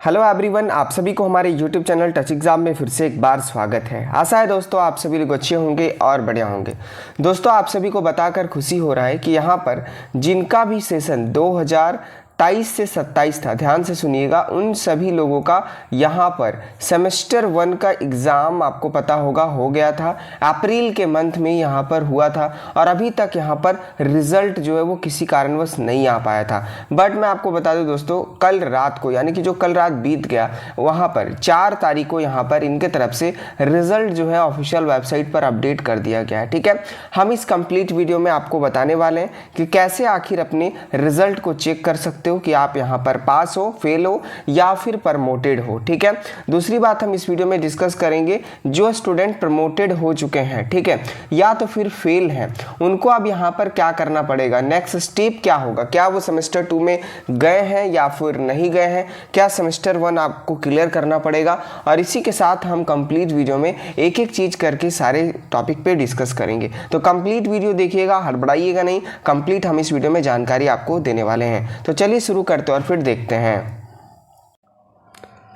Hello everyone, आप सभी को हमारे यूट्यूब चैनल टच एग्जाम में फिर से एक बार स्वागत है। आशा है दोस्तों आप सभी लोग अच्छे होंगे और बढ़िया होंगे। दोस्तों आप सभी को बताकर खुशी हो रहा है कि यहाँ पर जिनका भी सेशन 2023 से 27 था, ध्यान से सुनिएगा, उन सभी लोगों का यहाँ पर सेमेस्टर 1 का एग्ज़ाम आपको पता होगा हो गया था। अप्रैल के मंथ में यहाँ पर हुआ था और अभी तक यहाँ पर रिजल्ट जो है वो किसी कारणवश नहीं आ पाया था। बट मैं आपको बता दूं दोस्तों, कल रात को यानी कि जो कल रात बीत गया, वहाँ पर 4 तारीख को यहाँ पर इनके तरफ से रिजल्ट जो है ऑफिशियल वेबसाइट पर अपडेट कर दिया गया है। ठीक है, हम इस कंप्लीट वीडियो में आपको बताने वाले हैं कि कैसे आखिर अपने रिजल्ट को चेक कर सकते हो कि आप यहाँ पर पास हो, फेल हो या फिर प्रमोटेड हो। ठीक है, दूसरी बात हम इस वीडियो में डिस्कस करेंगे, जो स्टूडेंट प्रमोटेड हो चुके हैं, ठीक है, या तो फिर फेल हैं, उनको अब यहाँ पर क्या करना पड़ेगा, नेक्स्ट स्टेप क्या होगा, क्या वो सेमेस्टर 2 में गए हैं या फिर नहीं गए हैं, क्या सेमेस्टर 1 आपको क्लियर करना पड़ेगा। और इसी के साथ हम कंप्लीट वीडियो में एक एक चीज करके सारे टॉपिक पे डिस्कस करेंगे। तो कंप्लीट वीडियो देखिएगा, हड़बड़ाइएगा नहीं, कंप्लीट हम इस वीडियो में जानकारी आपको देने वाले हैं। तो चलिए शुरू करते हैं और फिर देखते हैं।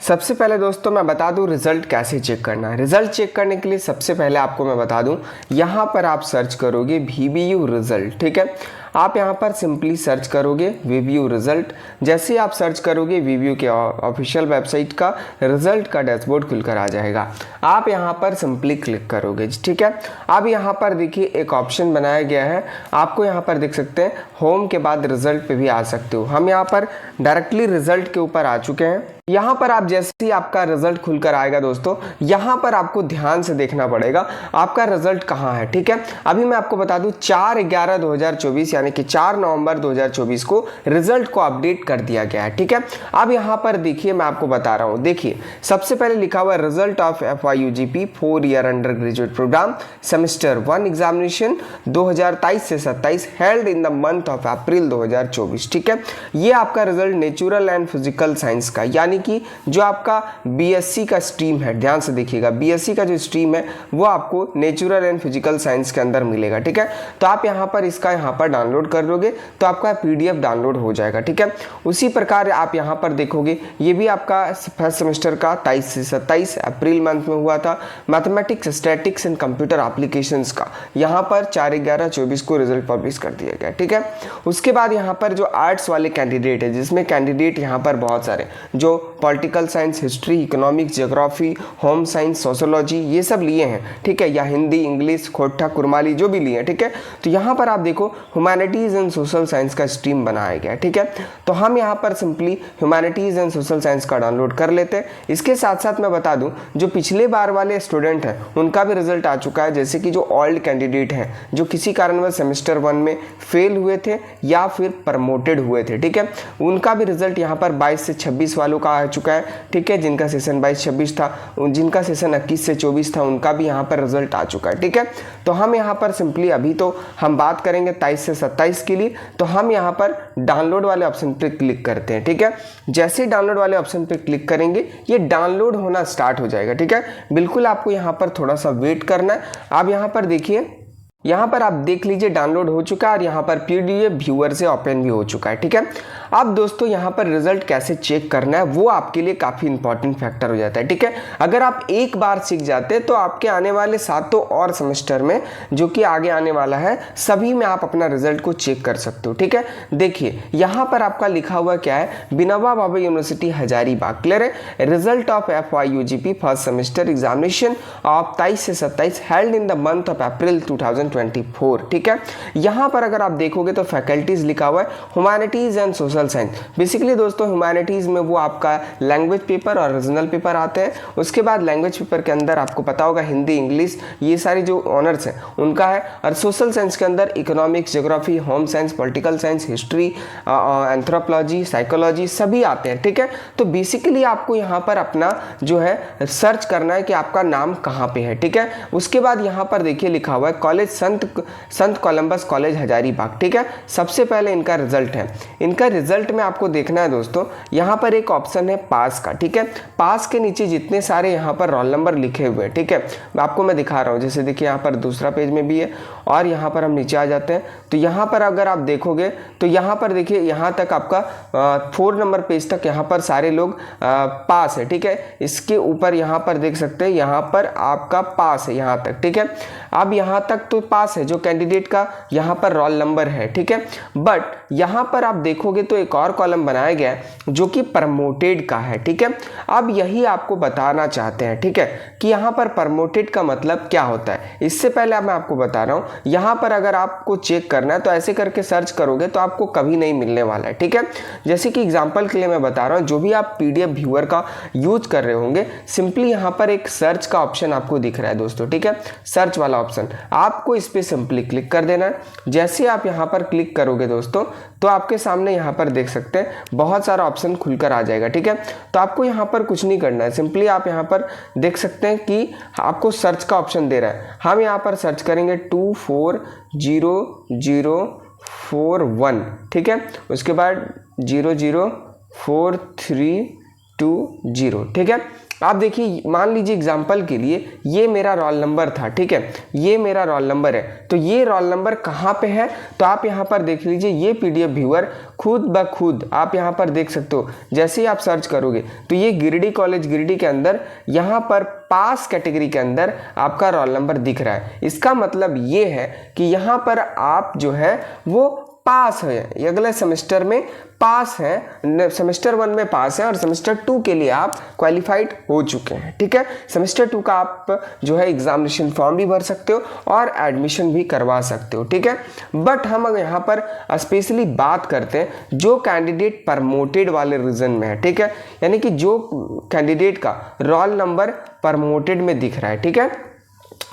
सबसे पहले दोस्तों मैं बता दूं रिजल्ट कैसे चेक करना है। रिजल्ट चेक करने के लिए सबसे पहले आपको मैं बता दूं, यहाँ पर आप सर्च करोगे VBU रिजल्ट। ठीक है, आप यहाँ पर सिंपली सर्च करोगे VBU रिजल्ट। जैसे आप सर्च करोगे VBU के ऑफिशियल वेबसाइट का रिजल्ट का डैशबोर्ड खुलकर आ जाएगा। आप यहाँ पर सिंपली क्लिक करोगे। ठीक है, अब यहाँ पर देखिए एक ऑप्शन बनाया गया है, आपको यहाँ पर देख सकते हैं, होम के बाद रिजल्ट पे भी आ सकते हो। हम यहाँ पर डायरेक्टली रिजल्ट के ऊपर आ चुके हैं। यहाँ पर आप जैसे ही आपका रिजल्ट खुलकर आएगा दोस्तों, यहाँ पर आपको ध्यान से देखना पड़ेगा आपका रिजल्ट कहाँ है। ठीक है, अभी मैं आपको बता दूं 4/11/2024 यानी कि 4 नवंबर 2024 को रिजल्ट को अपडेट कर दिया गया है। ठीक है, अब यहाँ पर देखिए मैं आपको बता रहा हूँ, देखिए सबसे पहले लिखा हुआ है result of FYUGP 4 year under graduate programme semester 1 examination 2023 से 27 held in the month of April 2024। ठीक है, ये आपका result natural and physical science का, यानी कि जो आपका BSc का स्ट्रीम है, ध्यान से देखिएगा, BSc का जो स्ट्रीम है वो आपको नेचुरल एंड फिजिकल साइंस के अंदर मिलेगा। ठीक है, तो आप यहाँ पर इसका यहाँ पर डाउनलोड कर लोगे तो आपका PDF डाउनलोड हो जाएगा। ठीक है, उसी प्रकार आप यहाँ पर देखोगे ये भी आपका फर्स्ट सेमेस्टर का 23 से 27 अप्रैल मंथ में हुआ था। Mathematics, statics and computer applications का यहाँ पर 4/11/24 को रिजल्ट पब्लिश कर दिया गया। ठीक है, उसके बाद यहाँ पर जो आर्ट्स वाले कैंडिडेट है, जिसमें कैंडिडेट यहाँ पर बहुत सारे जो political science, history, economics, geography, home science, sociology ये सब लिए हैं, ठीक है, या हिंदी, इंग्लिश, खोटा, कुरमाली जो भी लिए हैं। ठीक है, तो यहाँ पर आप देखो ह्यूमैनिटीज एंड सोशल साइंस का स्ट्रीम बनाया गया। ठीक है, तो हम यहाँ पर simply humanities and social science का डाउनलोड कर लेते हैं। इसके साथ साथ मैं बता दूं, जो पिछले बार वाले स्टूडेंट हैं उनका भी रिजल्ट आ चुका है, जैसे कि जो ओल्ड कैंडिडेट हैं जो किसी कारणवश सेमेस्टर 1 में फेल हुए थे या फिर प्रमोटेड हुए थे। ठीक है, उनका भी रिजल्ट यहाँ पर 22 से 26 वालों का आ चुका है। ठीक है, जिनका सेशन 22-26 था, जिनका सेशन 21 से 24 था, उनका भी यहाँ पर रिजल्ट आ चुका है। ठीक है, तो हम यहाँ पर सिंपली अभी तो हम बात करेंगे 23 से 27 के लिए, तो हम यहाँ पर डाउनलोड वाले ऑप्शन पे क्लिक करते हैं। ठीक है, जैसे ही डाउनलोड वाले ऑप्शन पे क्लिक करेंगे ये डाउनलोड होना स्टार्ट हो जाएगा। ठीक है, बिल्कुल आपको यहाँ पर थोड़ा सा वेट करना है। आप यहाँ पर देखिए, यहाँ पर आप देख लीजिए डाउनलोड हो चुका है और यहाँ पर PDF व्यूअर से ओपन भी हो चुका है। ठीक है, अब दोस्तों यहाँ पर रिजल्ट कैसे चेक करना है वो आपके लिए काफ़ी इंपॉर्टेंट फैक्टर हो जाता है। ठीक है, अगर आप एक बार सीख जाते हैं तो आपके आने वाले 7 और सेमेस्टर में जो कि आगे आने वाला है सभी में आप अपना रिजल्ट को चेक कर सकते हो। ठीक है, देखिए यहाँ पर आपका लिखा हुआ क्या है, विनोबा भावे यूनिवर्सिटी हजारीबाग, क्लियर है, result of FYUGP first semester examination of 23 से 27 held in the month of April 2024। ठीक है, यहाँ पर अगर आप देखोगे तो फैकल्टीज लिखा हुआ है humanities and social science. Basically दोस्तों ह्यूमैनिटीज में वो आपका लैंग्वेज पेपर और रीजनल पेपर आते हैं। उसके बाद लैंग्वेज पेपर के अंदर आपको पता होगा हिंदी, इंग्लिश, ये सारी जो ऑनर्स हैं उनका है। और सोशल साइंस के अंदर economics, geography, home science, political science, history, anthropology, psychology सभी आते हैं। ठीक है, तो बेसिकली आपको यहाँ पर अपना जो है सर्च करना है कि आपका नाम कहाँ पे है। ठीक है, उसके बाद यहाँ पर देखिए लिखा हुआ है कॉलेज संत कोलंबस कॉलेज हजारीबाग। ठीक है, सबसे पहले इनका रिजल्ट है, इनका रिजल्ट रिजल्ट में आपको देखना है दोस्तों, यहाँ पर एक ऑप्शन है पास का, ठीक है। पास के नीचे जितने सारे यहाँ पर रोल नंबर लिखे हुए हैं, ठीक है, आपको मैं दिखा रहा हूँ। जैसे देखिए यहाँ पर दूसरा पेज में भी है और यहाँ पर हम नीचे आ जाते हैं तो यहाँ पर अगर आप देखोगे तो यहाँ पर देखिए यहाँ तक आपका 4 नंबर पेज तक यहाँ पर सारे लोग पास है, ठीक है। इसके ऊपर यहाँ पर देख सकते हैं यहाँ पर आपका पास है यहाँ तक, ठीक है। अब यहाँ तक तो पास है जो कैंडिडेट का यहाँ पर रोल नंबर है, ठीक है। बट यहाँ पर आप देखोगे तो एक और कॉलम बनाया गया है जो कि प्रमोटेड का है, ठीक है। अब यही आपको बताना चाहते हैं, ठीक है, कि यहाँ पर प्रमोटेड का मतलब क्या होता है। इससे पहले मैं आपको बता रहा हूँ, यहाँ पर अगर आपको चेक करना है तो ऐसे करके सर्च करोगे तो आपको कभी नहीं मिलने वाला है, ठीक है। जैसे कि एग्जाम्पल के लिए मैं बता रहा हूँ, जो भी आप PDF व्यूअर का यूज कर रहे होंगे, सिंपली यहाँ पर एक सर्च का ऑप्शन आपको दिख रहा है दोस्तों, ठीक है, सर्च वाला ऑप्शन, आपको इस पर सिंपली क्लिक कर देना है। जैसे आप यहाँ पर क्लिक करोगे दोस्तों तो आपके सामने यहाँ पर देख सकते हैं बहुत सारा ऑप्शन खुलकर आ जाएगा, ठीक है। तो आपको यहाँ पर कुछ नहीं करना है, सिंपली आप यहाँ पर देख सकते हैं कि आपको सर्च का ऑप्शन दे रहा है। हम यहाँ पर सर्च करेंगे 240041, ठीक है, उसके बाद 004320, ठीक है। आप देखिए, मान लीजिए एग्जाम्पल के लिए ये मेरा रोल नंबर था, ठीक है, ये मेरा रोल नंबर है। तो ये रोल नंबर कहाँ पे है, तो आप यहाँ पर देख लीजिए, ये PDF व्यूअर खुद ब खुद आप यहाँ पर देख सकते हो। जैसे ही आप सर्च करोगे तो ये गिरिडीह कॉलेज गिरिडीह के अंदर यहाँ पर पास कैटेगरी के अंदर आपका रोल नंबर दिख रहा है। इसका मतलब ये है कि यहाँ पर आप जो है वो पास है, अगले सेमेस्टर में पास है, सेमेस्टर 1 में पास है और सेमेस्टर 2 के लिए आप क्वालिफाइड हो चुके हैं, ठीक है। सेमेस्टर 2 का आप जो है एग्जामिनेशन फॉर्म भी भर सकते हो और एडमिशन भी करवा सकते हो, ठीक है। बट हम अगर यहाँ पर स्पेशली बात करते हैं जो कैंडिडेट प्रमोटेड वाले रीजन में है, ठीक है, यानी कि जो कैंडिडेट का रोल नंबर प्रमोटेड में दिख रहा है, ठीक है।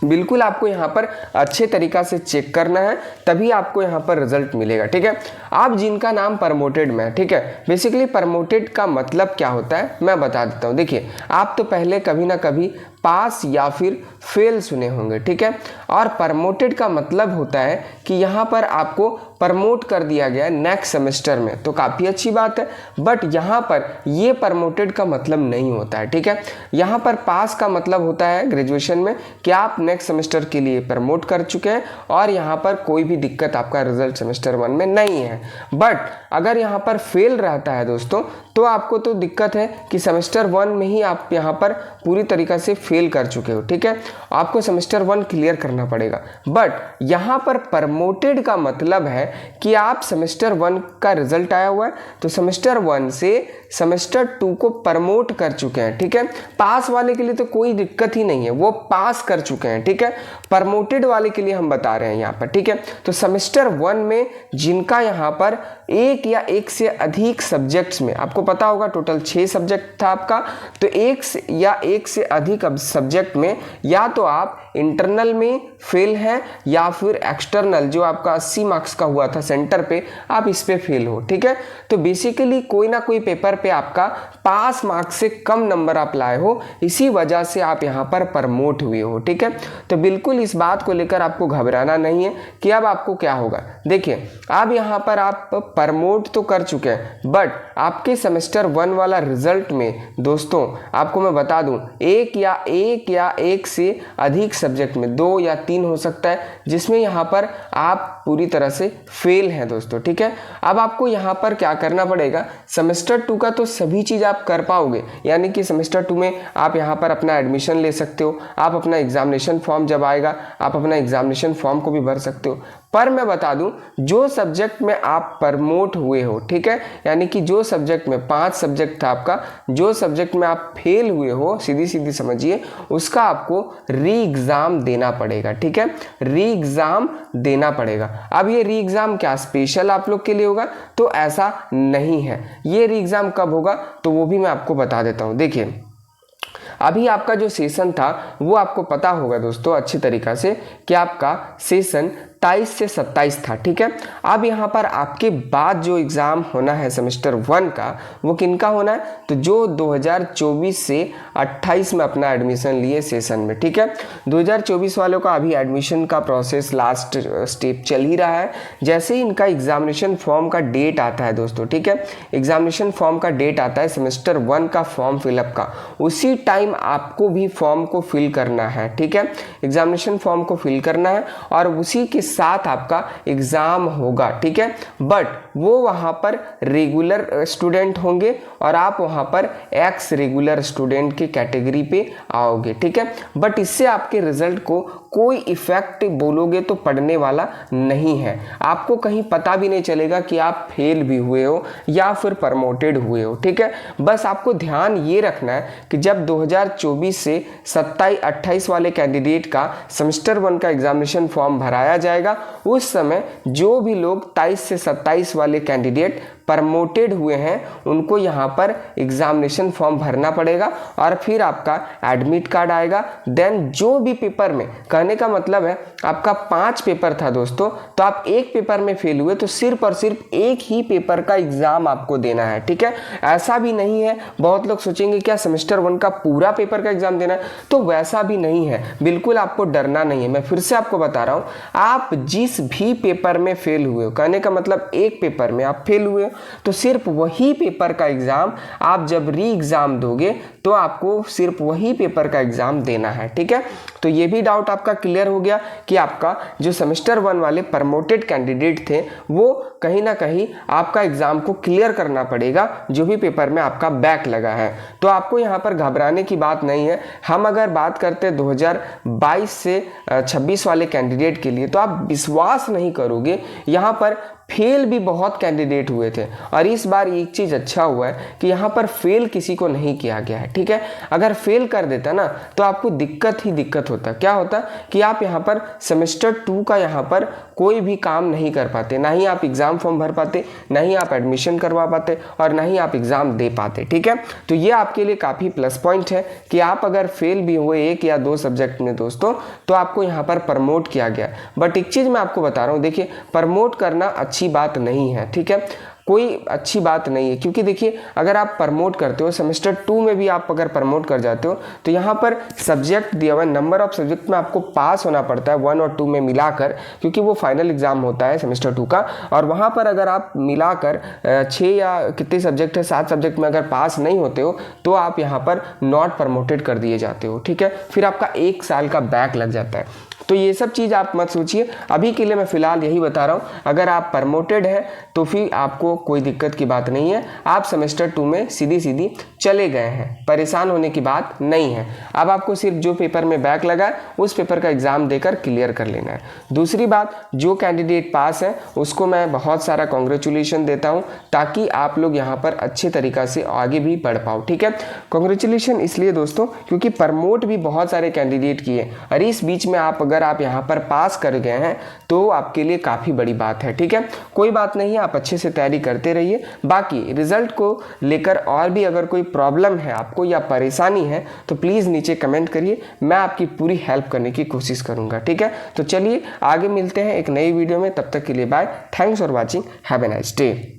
बिल्कुल आपको यहाँ पर अच्छे तरीका से चेक करना है, तभी आपको यहाँ पर रिजल्ट मिलेगा, ठीक है। आप जिनका नाम प्रमोटेड में है, ठीक है, बेसिकली प्रमोटेड का मतलब क्या होता है मैं बता देता हूँ। देखिए, आप तो पहले कभी ना कभी पास या फिर फेल सुने होंगे, ठीक है। और प्रमोटेड का मतलब होता है कि यहाँ पर आपको प्रमोट कर दिया गया है नेक्स्ट सेमेस्टर में, तो काफ़ी अच्छी बात है। बट यहाँ पर ये प्रमोटेड का मतलब नहीं होता है, ठीक है। यहाँ पर पास का मतलब होता है ग्रेजुएशन में कि आप नेक्स्ट सेमेस्टर के लिए प्रमोट कर चुके हैं और यहाँ पर कोई भी दिक्कत आपका रिजल्ट सेमेस्टर 1 में नहीं है। बट अगर यहाँ पर फेल रहता है दोस्तों तो आपको तो दिक्कत है कि सेमेस्टर 1 में ही आप यहाँ पर पूरी तरीक़ा से फेल कर चुके हो, ठीक है। आपको सेमेस्टर 1 क्लियर करना पड़ेगा। बट यहाँ पर प्रमोटेड का मतलब है कि आप सेमेस्टर 1 का रिजल्ट आया हुआ है तो सेमेस्टर 1 से सेमेस्टर 2 को प्रमोट कर चुके हैं, ठीक है। पास वाले के लिए तो कोई दिक्कत ही नहीं है, वो पास कर चुके हैं, ठीक है। प्रमोटेड वाले के लिए हम बता रहे हैं यहाँ पर, ठीक है। तो सेमेस्टर 1 में जिनका यहाँ पर एक या एक से अधिक सब्जेक्ट्स में, आपको पता होगा टोटल 6 सब्जेक्ट था आपका, तो एक से अधिक सब्जेक्ट में या तो आप इंटरनल में फेल है या फिर एक्सटर्नल जो आपका 80 मार्क्स का हुआ था सेंटर पे, आप इस पे फेल हो, ठीक है। तो बेसिकली कोई ना कोई पेपर पे आपका पास मार्क्स से कम नंबर आप लाए हो, इसी वजह से आप यहाँ पर प्रमोट हुए हो, ठीक है। तो बिल्कुल इस बात को लेकर आपको घबराना नहीं है कि अब आपको क्या होगा। देखिए, अब यहाँ पर आप प्रमोट तो कर चुके हैं, बट आपके सेमेस्टर 1 वाला रिजल्ट में दोस्तों आपको मैं बता दूं, एक या एक से अधिक सब्जेक्ट में 2 या 3 हो सकता है जिसमें यहाँ पर आप पूरी तरह से फेल हैं दोस्तों, ठीक है। अब आपको यहाँ पर क्या करना पड़ेगा, सेमेस्टर 2 का तो सभी चीज़ आप कर पाओगे, यानी कि सेमेस्टर 2 में आप यहाँ पर अपना एडमिशन ले सकते हो, आप अपना एग्जामिनेशन फॉर्म जब आएगा आप अपना एग्जामिनेशन फॉर्म को भी भर सकते हो। पर मैं बता दूं, जो सब्जेक्ट में आप प्रमोट हुए हो, ठीक है, यानी कि जो सब्जेक्ट में 5 सब्जेक्ट था आपका, जो सब्जेक्ट में आप फेल हुए हो, सीधी समझिए, उसका आपको री एग्ज़ाम देना पड़ेगा, ठीक है, री एग्ज़ाम देना पड़ेगा। अब ये री एग्ज़ाम क्या स्पेशल आप लोग के लिए होगा, तो ऐसा नहीं है। ये री एग्ज़ाम कब होगा तो वो भी मैं आपको बता देता हूँ। देखिए, अभी आपका जो सेशन था वो आपको पता होगा दोस्तों अच्छी तरीक़ा से कि आपका सेशन 23 से 27 था, ठीक है। अब यहाँ पर आपके बाद जो एग्ज़ाम होना है सेमेस्टर 1 का, वो किनका होना है, तो जो 2024 से 28 में अपना एडमिशन लिए सेशन में, ठीक है। 2024 वालों का अभी एडमिशन का प्रोसेस लास्ट स्टेप चल ही रहा है। जैसे ही इनका एग्जामिनेशन फॉर्म का डेट आता है दोस्तों, ठीक है, एग्जामिनेशन फॉर्म का डेट आता है सेमेस्टर 1 का फॉर्म फिलअप का, उसी टाइम आपको भी फॉर्म को फिल करना है, ठीक है। एग्जामिनेशन फॉर्म को फिल करना है और उसी के साथ आपका एग्ज़ाम होगा, ठीक है। बट वो वहाँ पर रेगुलर स्टूडेंट होंगे और आप वहाँ पर एक्स रेगुलर स्टूडेंट की कैटेगरी पे आओगे, ठीक है। बट इससे आपके रिजल्ट को कोई इफेक्ट बोलोगे तो पड़ने वाला नहीं है। आपको कहीं पता भी नहीं चलेगा कि आप फेल भी हुए हो या फिर प्रमोटेड हुए हो, ठीक है। बस आपको ध्यान ये रखना है कि जब 2024 से 27-28 वाले कैंडिडेट का सेमेस्टर 1 का एग्जामिनेशन फॉर्म भराया जाएगा, उस समय जो भी लोग 23 से 27 वाले कैंडिडेट प्रमोटेड हुए हैं उनको यहाँ पर एग्जामिनेशन फॉर्म भरना पड़ेगा और फिर आपका एडमिट कार्ड आएगा। देन जो भी पेपर में, कहने का मतलब है आपका 5 पेपर था दोस्तों, तो आप एक पेपर में फेल हुए तो सिर्फ और सिर्फ एक ही पेपर का एग्जाम आपको देना है, ठीक है। ऐसा भी नहीं है, बहुत लोग सोचेंगे क्या सेमेस्टर 1 का पूरा पेपर का एग्जाम देना है, तो वैसा भी नहीं है। बिल्कुल आपको डरना नहीं है। मैं फिर से आपको बता रहा हूँ, आप जिस भी पेपर में फेल हुए हो, कहने का मतलब एक पेपर में आप फेल हुए हो तो सिर्फ वही पेपर का एग्जाम आप जब री एग्जाम दोगे तो आपको सिर्फ वही पेपर का एग्जाम देना है, ठीक है। तो ये भी डाउट आपका क्लियर हो गया कि आपका जो सेमेस्टर 1 वाले प्रमोटेड कैंडिडेट थे वो कहीं ना कहीं आपका एग्जाम को क्लियर करना पड़ेगा जो भी पेपर में आपका बैक लगा है। तो आपको यहाँ पर घबराने की बात नहीं है। हम अगर बात करते हैं 2022 से 26 वाले कैंडिडेट के लिए, तो आप विश्वास नहीं करोगे, यहाँ पर फेल भी बहुत कैंडिडेट हुए थे और इस बार एक चीज़ अच्छा हुआ है कि यहाँ पर फेल किसी को नहीं किया गया है, ठीक है। अगर फेल कर देता ना तो आपको दिक्कत ही दिक्कत होता। क्या होता कि आप यहाँ पर सेमेस्टर 2 का यहाँ पर कोई भी काम नहीं कर पाते, ना ही आप एग्ज़ाम फॉर्म भर पाते, ना ही आप एडमिशन करवा पाते और ना ही आप एग्ज़ाम दे पाते, ठीक है। तो ये आपके लिए काफ़ी प्लस पॉइंट है कि आप अगर फेल भी हुए 1 या 2 सब्जेक्ट में दोस्तों, तो आपको यहाँ पर प्रमोट किया गया। बट एक चीज़ मैं आपको बता रहा हूँ, देखिए प्रमोट करना अच्छी बात नहीं है, ठीक है, कोई अच्छी बात नहीं है। क्योंकि देखिए अगर आप प्रमोट करते हो, सेमेस्टर 2 में भी आप अगर प्रमोट कर जाते हो तो यहाँ पर सब्जेक्ट दिया हुआ है, नंबर ऑफ सब्जेक्ट में आपको पास होना पड़ता है 1 और 2 में मिलाकर, क्योंकि वो फाइनल एग्जाम होता है सेमेस्टर 2 का। और वहाँ पर अगर आप मिलाकर 6 या कितने सब्जेक्ट है, 7 सब्जेक्ट में अगर पास नहीं होते हो तो आप यहाँ पर नॉट प्रमोटेड कर दिए जाते हो, ठीक है। फिर आपका 1 साल का बैक लग जाता है। तो ये सब चीज़ आप मत सोचिए। अभी के लिए मैं फ़िलहाल यही बता रहा हूँ, अगर आप प्रमोटेड हैं तो फिर आपको कोई दिक्कत की बात नहीं है। आप सेमेस्टर 2 में सीधी सीधी चले गए हैं, परेशान होने की बात नहीं है। अब आपको सिर्फ जो पेपर में बैक लगा है उस पेपर का एग्ज़ाम देकर क्लियर कर लेना है। दूसरी बात, जो कैंडिडेट पास है उसको मैं बहुत सारा कॉन्ग्रेचुलेशन देता हूँ, ताकि आप लोग यहाँ पर अच्छे तरीक़ा से आगे भी बढ़ पाओ, ठीक है। कॉन्ग्रेचुलेशन इसलिए दोस्तों क्योंकि प्रमोट भी बहुत सारे कैंडिडेट किए और इस बीच में आप यहाँ पर पास कर गए हैं तो आपके लिए काफ़ी बड़ी बात है, ठीक है। कोई बात नहीं है, आप अच्छे से तैयारी करते रहिए। बाकी रिजल्ट को लेकर और भी अगर कोई प्रॉब्लम है आपको या परेशानी है तो प्लीज़ नीचे कमेंट करिए, मैं आपकी पूरी हेल्प करने की कोशिश करूँगा, ठीक है। तो चलिए आगे मिलते हैं एक नई वीडियो में, तब तक के लिए bye. Thanks for watching, have a nice day.